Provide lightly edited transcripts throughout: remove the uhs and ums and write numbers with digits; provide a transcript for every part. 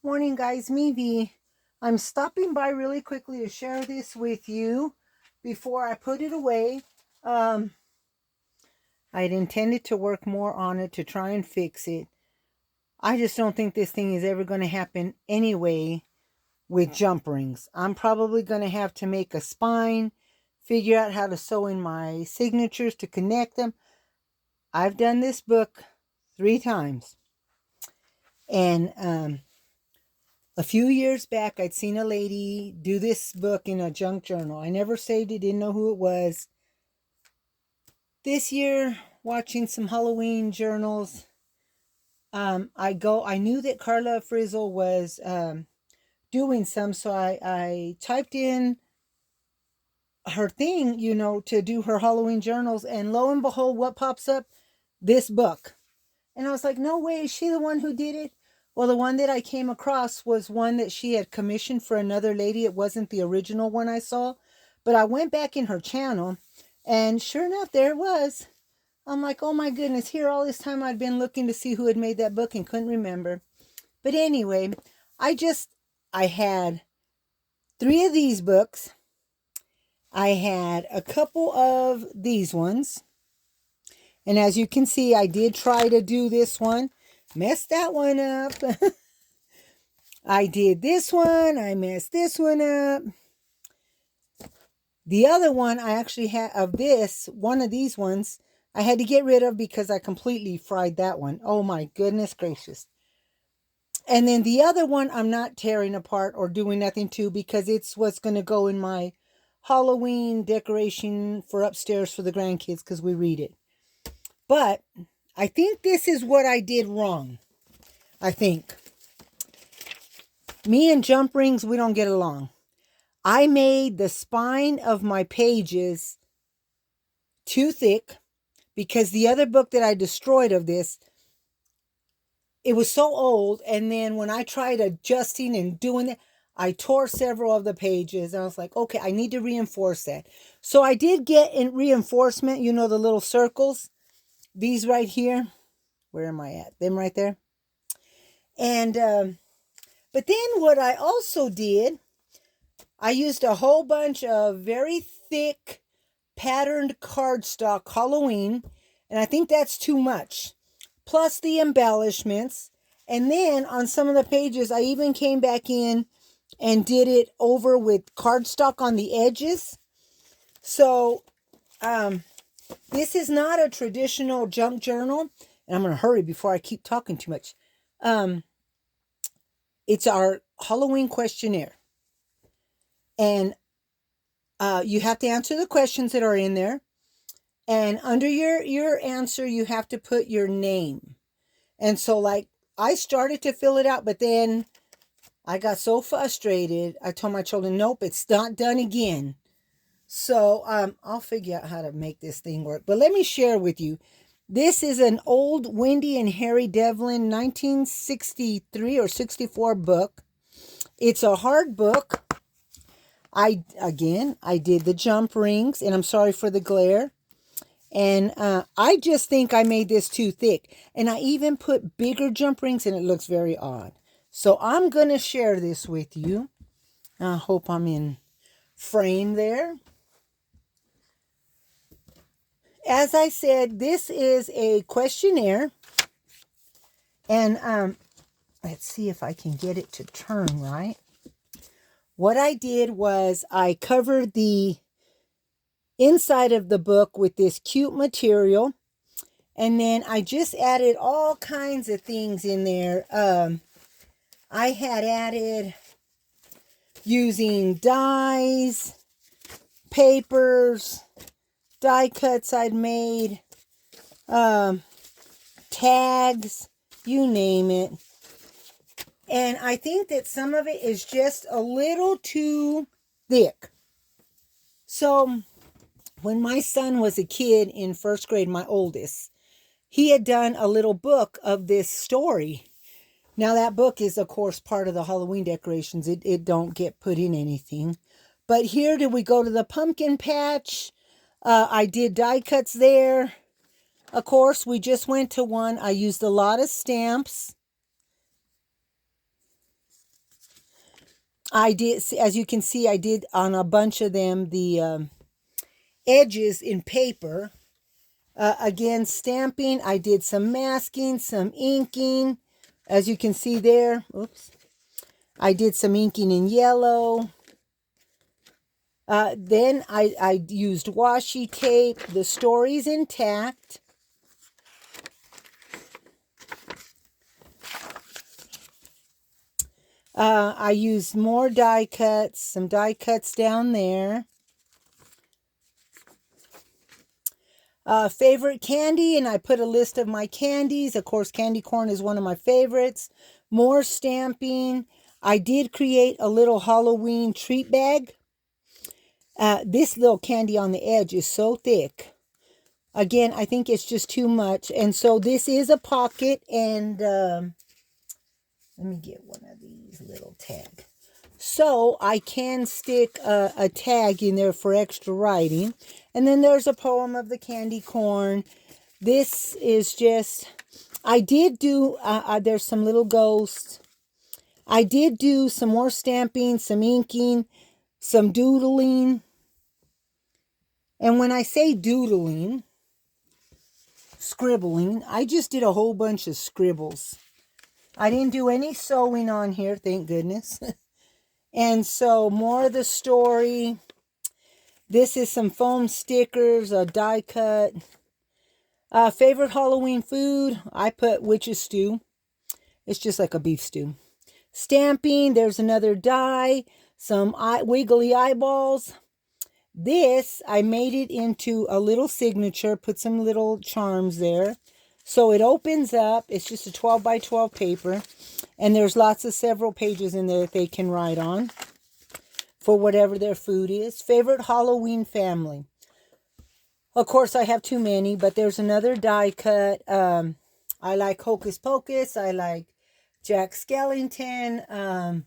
Morning, guys. Me, V. I'm stopping by really quickly to share this with you before I put it away. Um, I'd intended to work more on it to try and fix it. I just don't think this thing is ever going to happen anyway with jump rings. I'm probably going to have to make a spine, figure out how to sew in my signatures to connect them. I've done this book 3 times. And a few years back, I'd seen a lady do this book in a junk journal. I never saved it, didn't know who it was. This year, watching some Halloween journals, I knew that Carla Frizzle was doing some, so I typed in her thing, to do her Halloween journals, and lo and behold, what pops up? This book. And I was like, no way, is she the one who did it? Well, the one that I came across was one that she had commissioned for another lady. It wasn't the original one I saw. But I went back in her channel, and sure enough, there it was. I'm like, oh my goodness, here all this time I'd been looking to see who had made that book and couldn't remember. But anyway, I had 3 of these books. I had a couple of these ones. And as you can see, I did try to do this one. Messed that one up. I did this one. I messed this one up. The other one I actually had of this, one of these ones, I had to get rid of because I completely fried that one. Oh my goodness gracious. And then the other one I'm not tearing apart or doing nothing to because it's what's going to go in my Halloween decoration for upstairs for the grandkids because we read it. But I think this is what I did wrong. I think. Me and jump rings, we don't get along. I made the spine of my pages too thick because the other book that I destroyed of this, it was so old. And then when I tried adjusting and doing it, I tore several of the pages. And I was like, okay, I need to reinforce that. So I did get in reinforcement, the little circles. These right here. Where am I at? Them right there. And, but then what I also did, I used a whole bunch of very thick patterned cardstock Halloween. And I think that's too much. Plus the embellishments. And then on some of the pages, I even came back in and did it over with cardstock on the edges. So, this is not a traditional junk journal. And I'm going to hurry before I keep talking too much. It's our Halloween questionnaire. And you have to answer the questions that are in there. And under your answer, you have to put your name. And so, like, I started to fill it out, but then I got so frustrated. I told my children, nope, it's not done again. So I'll figure out how to make this thing work. But let me share with you. This is an old Wendy and Harry Devlin 1963 or 64 book. It's a hard book. I did the jump rings, and I'm sorry for the glare. And I just think I made this too thick. And I even put bigger jump rings, and it looks very odd. So I'm going to share this with you. I hope I'm in frame there. As I said, this is a questionnaire. And let's see if I can get it to turn right. What I did was I covered the inside of the book with this cute material. And then I just added all kinds of things in there. I had added using dies, papers, die cuts I'd made, tags, you name it. And I think that some of it is just a little too thick. So when my son was a kid in first grade, my oldest, he had done a little book of this story. Now that book is, of course, part of the Halloween decorations. It don't get put in anything. But here did we go to the pumpkin patch. I did die cuts there. Of course, we just went to one. I used a lot of stamps. I did, as you can see, I did on a bunch of them the edges in paper. Again, stamping. I did some masking, some inking. As you can see there, oops. I did some inking in yellow. Then I used washi tape. The story's intact. I used more die cuts, some die cuts down there. Favorite candy, and I put a list of my candies. Of course, candy corn is one of my favorites. More stamping. I did create a little Halloween treat bag. This little candy on the edge is so thick. Again, I think it's just too much. And so this is a pocket, and let me get one of these little tags. So I can stick a tag in there for extra writing. And then there's a poem of the candy corn. This is just, I did do, there's some little ghosts. I did do some more stamping, some inking, some doodling. And when I say doodling, scribbling, I just did a whole bunch of scribbles. I didn't do any sewing on here, thank goodness. And so more of the story. This is some foam stickers, a die cut. Favorite Halloween food, I put witch's stew. It's just like a beef stew. Stamping, there's another die, some wiggly eyeballs. This, I made it into a little signature, put some little charms there. So it opens up, it's just a 12 by 12 paper. And there's lots of several pages in there that they can write on for whatever their food is. Favorite Halloween family. Of course, I have too many, but there's another die cut. I like Hocus Pocus. I like Jack Skellington.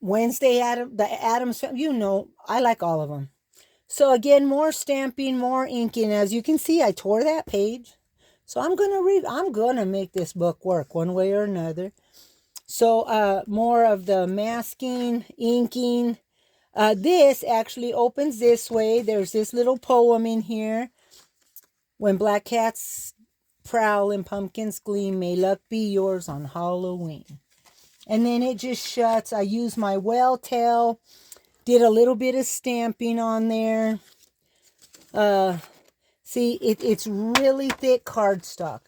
Wednesday, the Addams family. You know, I like all of them. So again, more stamping, more inking. As you can see, I tore that page. So I'm gonna make this book work one way or another. So more of the masking, inking. This actually opens this way. There's this little poem in here. When black cats prowl and pumpkins gleam, may luck be yours on Halloween. And then it just shuts. I use my whale tail. Did a little bit of stamping on there. See, it's really thick cardstock.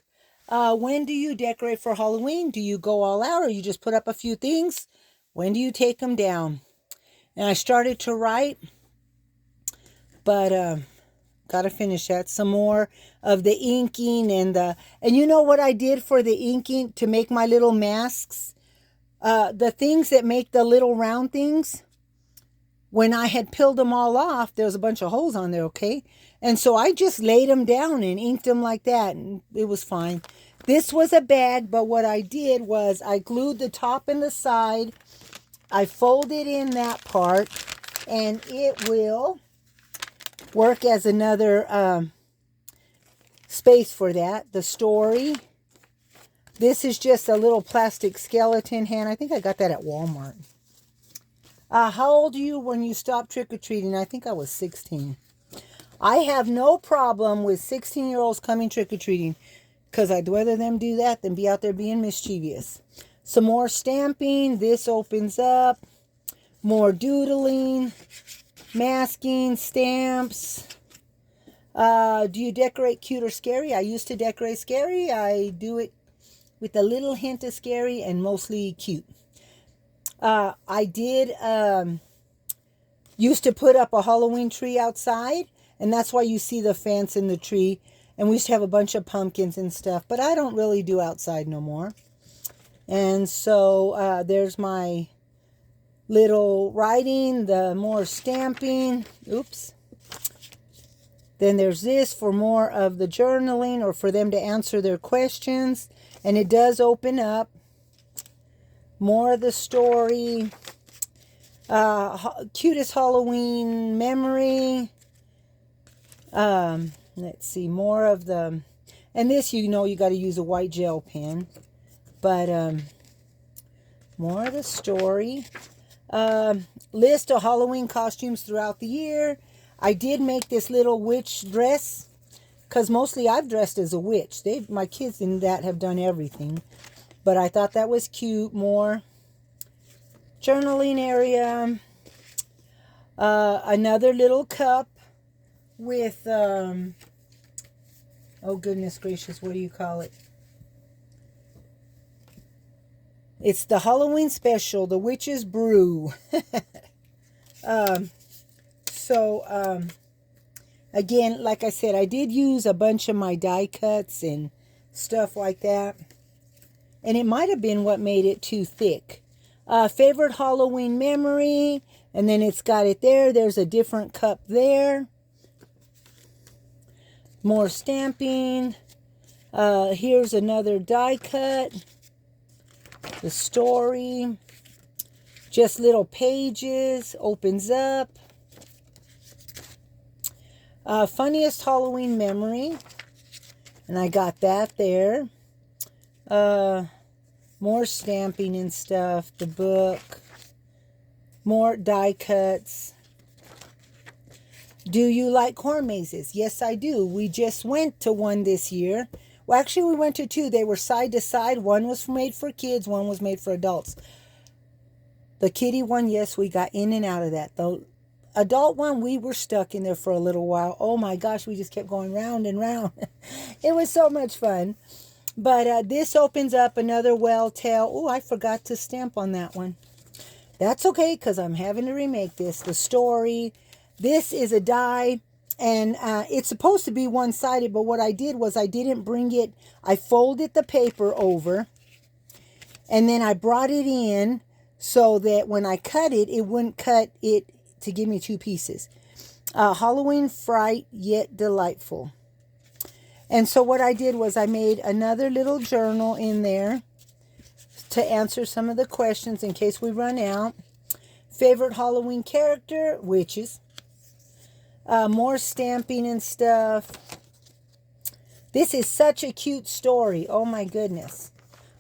When do you decorate for Halloween? Do you go all out or you just put up a few things? When do you take them down? And I started to write, but got to finish that. Some more of the inking and you know what I did for the inking to make my little masks? The things that make the little round things, when I had peeled them all off, there was a bunch of holes on there, okay? And so I just laid them down and inked them like that, and it was fine. This was a bag, but what I did was I glued the top and the side. I folded in that part, and it will work as another space for that. The story. This is just a little plastic skeleton hand. I think I got that at Walmart. How old are you when you stopped trick-or-treating? I think I was 16. I have no problem with 16-year-olds coming trick-or-treating because I'd rather them do that than be out there being mischievous. Some more stamping. This opens up. More doodling. Masking. Stamps. Do you decorate cute or scary? I used to decorate scary. I do it with a little hint of scary and mostly cute. I did used to put up a Halloween tree outside, and that's why you see the fence in the tree. And we used to have a bunch of pumpkins and stuff, but I don't really do outside no more. And so there's my little writing, the more stamping. Oops. Then there's this for more of the journaling or for them to answer their questions. And it does open up. More of the story. Cutest Halloween memory. Let's see. More of the... And this, you know, you got to use a white gel pen. But More of the story. List of Halloween costumes throughout the year. I did make this little witch dress because mostly I've dressed as a witch. My kids in that have done everything. But I thought that was cute. More journaling area. Another little cup with, oh goodness gracious, what do you call it? It's the Halloween special, the Witch's Brew. Again, like I said, I did use a bunch of my die cuts and stuff like that. And it might have been what made it too thick. Favorite Halloween memory. And then it's got it there. There's a different cup there. More stamping. Here's another die cut. The story. Just little pages. Opens up. Funniest Halloween memory. And I got that there. More stamping and stuff. The book. More die cuts. Do you like corn mazes? Yes, I do. We just went to one this year. Well, actually, we went to two. They were side to side. One was made for kids. One was made for adults. The kiddie one, yes, we got in and out of that. The adult one, we were stuck in there for a little while. Oh my gosh, we just kept going round and round. It was so much fun. But this opens up another well tale. Oh, I forgot to stamp on that one. That's okay, because I'm having to remake this. The story. This is a die, and it's supposed to be one-sided, but what I did was I didn't bring it. I folded the paper over, and then I brought it in so that when I cut it, it wouldn't cut it to give me two pieces. Halloween fright, yet delightful. And so what I did was I made another little journal in there to answer some of the questions in case we run out. Favorite Halloween character? Witches. More stamping and stuff. This is such a cute story. Oh my goodness.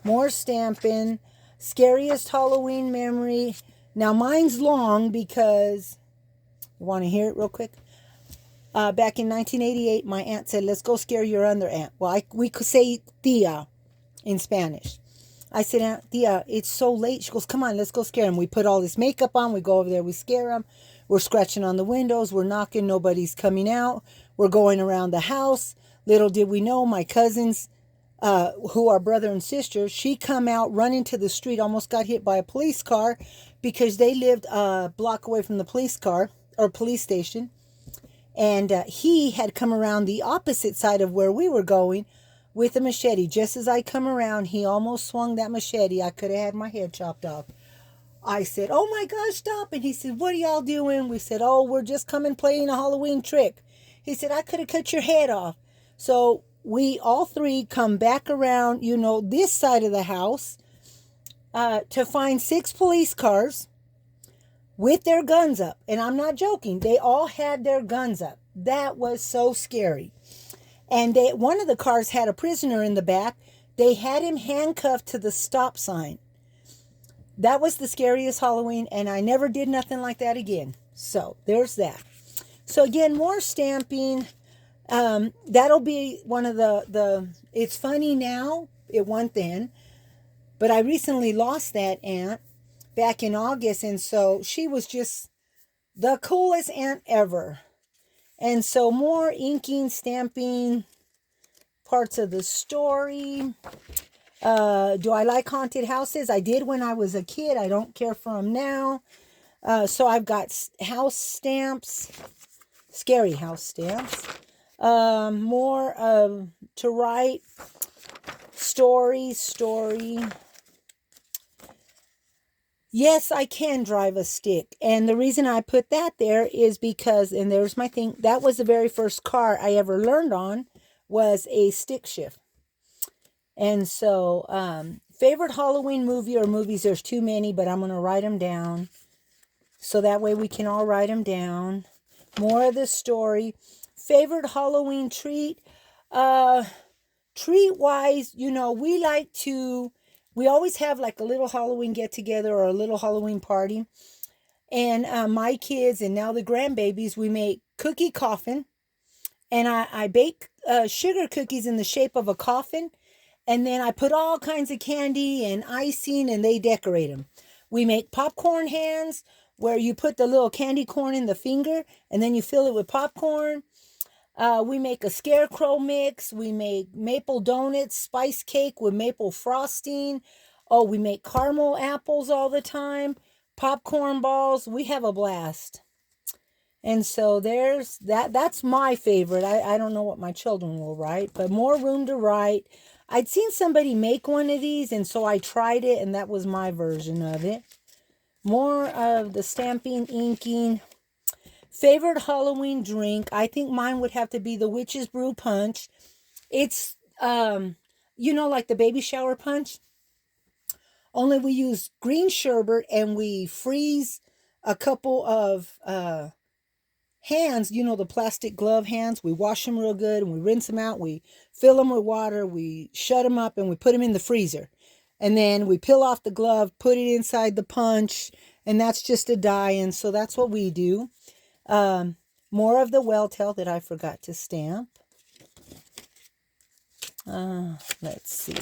More stamping. Scariest Halloween memory. Now mine's long because, you want to hear it real quick? Back in 1988, my aunt said, let's go scare your other aunt. Well, we could say tia in Spanish. I said, Aunt Tia, it's so late. She goes, come on, let's go scare him. We put all this makeup on. We go over there. We scare him. We're scratching on the windows. We're knocking. Nobody's coming out. We're going around the house. Little did we know, my cousins, who are brother and sister, she come out running to the street, almost got hit by a police car because they lived a block away from the police car or police station. And he had come around the opposite side of where we were going with a machete. Just as I come around, he almost swung that machete. I could have had my head chopped off. I said, oh my gosh, stop. And he said, what are y'all doing? We said, oh, we're just coming playing a Halloween trick. He said, I could have cut your head off. So we all three come back around, this side of the house to find 6 police cars with their guns up. And I'm not joking. They all had their guns up. That was so scary. And one of the cars had a prisoner in the back. They had him handcuffed to the stop sign. That was the scariest Halloween, and I never did nothing like that again. So there's that. So again, more stamping. That'll be one of it's funny now, it wasn't then. But I recently lost that aunt back in August, and so she was just the coolest aunt ever. And so more inking, stamping, parts of the story. Do I like haunted houses? I did when I was a kid. I don't care for them now. So I've got house stamps, scary house stamps. More to write, story. Yes, I can drive a stick. And the reason I put that there is because, and there's my thing, that was the very first car I ever learned on, was a stick shift. And so, favorite Halloween movie or movies, there's too many, but I'm going to write them down. So that way we can all write them down. More of the story. Favorite Halloween treat. Treat-wise, we like to we always have like a little Halloween get together or a little Halloween party. And my kids and now the grandbabies, we make cookie coffin. And I bake sugar cookies in the shape of a coffin. And then I put all kinds of candy and icing and they decorate them. We make popcorn hands where you put the little candy corn in the finger and then you fill it with popcorn. We make a scarecrow mix. We make maple donuts, spice cake with maple frosting. Oh, we make caramel apples all the time, popcorn balls. We have a blast. And so there's that. That's my favorite. I don't know what my children will write, but more room to write. I'd seen somebody make one of these, and so I tried it, and that was my version of it. More of the stamping, inking. Favorite Halloween drink? I think mine would have to be the Witch's Brew Punch. It's, like the baby shower punch. Only we use green sherbet and we freeze a couple of hands, the plastic glove hands. We wash them real good and we rinse them out. We fill them with water. We shut them up and we put them in the freezer. And then we peel off the glove, put it inside the punch, and that's just a die. And so that's what we do. More of the well tell that I forgot to stamp. Let's see.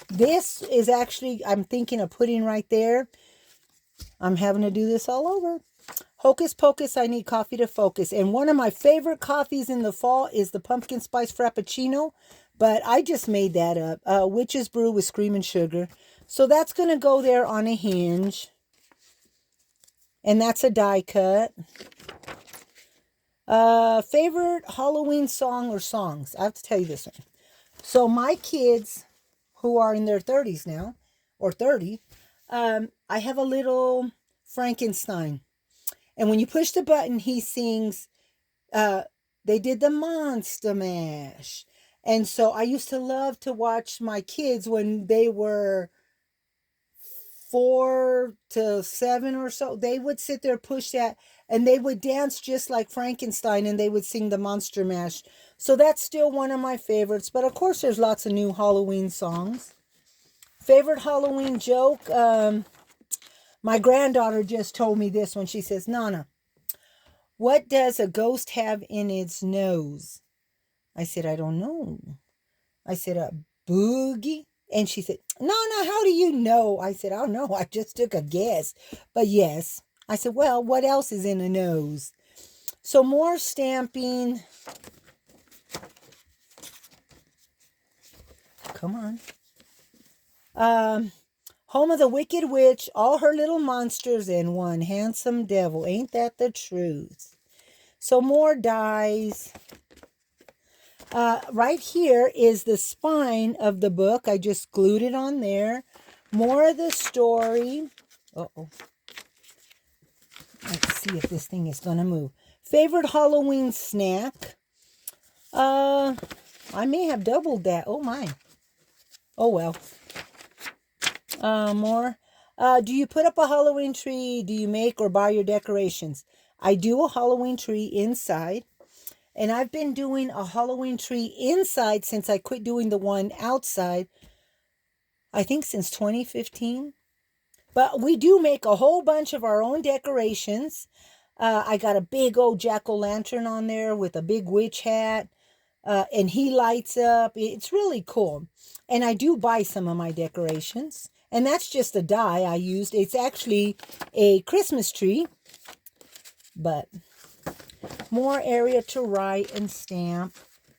This is actually, I'm thinking of putting right there. I'm having to do this all over. Hocus Pocus, I need coffee to focus. And one of my favorite coffees in the fall is the pumpkin spice frappuccino. But I just made that up. Witch's Brew with Screaming Sugar. So that's going to go there on a hinge. And that's a die cut. Favorite Halloween song or songs? I have to tell you this one. So my kids, who are in their 30s now, or 30, I have a little Frankenstein. And when you push the button, he sings, they did the Monster Mash. And so I used to love to watch my kids when they were 4 to 7 or so. They would sit there, push that, and they would dance just like Frankenstein, and they would sing the Monster Mash. So that's still one of my favorites. But of course, there's lots of new Halloween songs. Favorite Halloween joke? My granddaughter just told me this when she says, Nana, what does a ghost have in its nose? I said, I don't know. I said, a boogie? And she said, Nana, how do you know? I said, I don't know. I just took a guess. But yes. I said, well, what else is in a nose? So more stamping. Come on. Home of the Wicked Witch, all her little monsters, and one handsome devil. Ain't that the truth? So more dies. Right here is the spine of the book. I just glued it on there. More of the story. Uh-oh. Let's see if this thing is going to move. Favorite Halloween snack? I may have doubled that. Oh, my. Oh, well. More. Do you put up a Halloween tree? Do you make or buy your decorations? I do a Halloween tree inside. And I've been doing a Halloween tree inside since I quit doing the one outside. I think since 2015. But we do make a whole bunch of our own decorations. I got a big old jack-o'-lantern on there with a big witch hat. And he lights up. It's really cool. And I do buy some of my decorations. And that's just a die I used. It's actually a Christmas tree. But more area to write and stamp.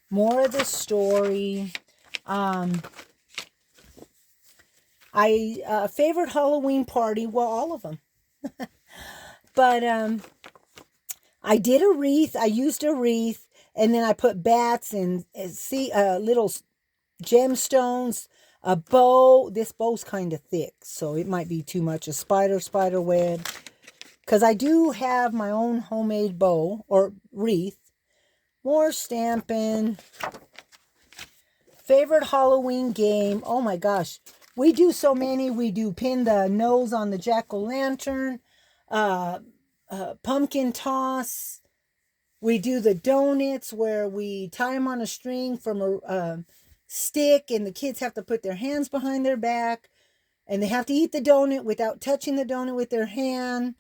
More of the story. Favorite Halloween party. Well, all of them. But I did a wreath. I used a wreath. And then I put bats and little gemstones. A bow. This bow's kind of thick, so it might be too much. A spider web. Because I do have my own homemade bow or wreath. More stamping. Favorite Halloween game. Oh my gosh. We do so many. We do pin the nose on the jack-o'-lantern. Pumpkin toss. We do the donuts where we tie them on a string from stick, and the kids have to put their hands behind their back, and they have to eat the donut without touching the donut with their hand.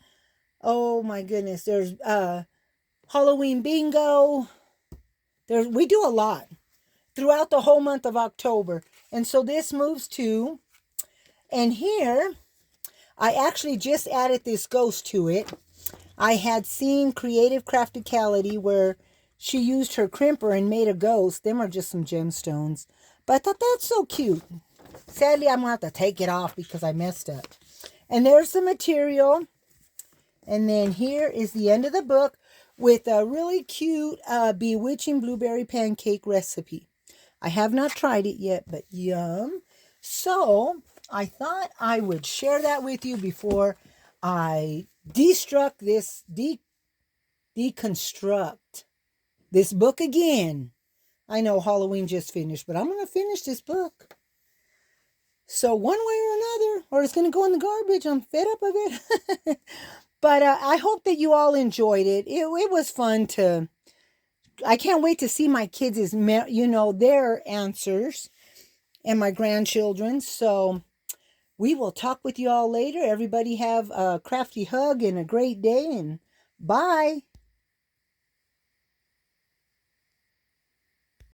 Oh my goodness. There's Halloween bingo. We do a lot throughout the whole month of October. And so this moves to, and here I actually just added this ghost to it. I had seen Creative Crafticality where she used her crimper and made a ghost. Them are just some gemstones. But I thought that's so cute. Sadly, I'm going to have to take it off because I messed up. And there's the material. And then here is the end of the book with a really cute bewitching blueberry pancake recipe. I have not tried it yet, but yum. So I thought I would share that with you before I deconstruct this book again. I know Halloween just finished, but I'm going to finish this book. So one way or another, or it's going to go in the garbage. I'm fed up of it. But I hope that you all enjoyed it. It was fun to, I can't wait to see my kids' their answers and my grandchildren. So we will talk with you all later. Everybody have a crafty hug and a great day, and bye.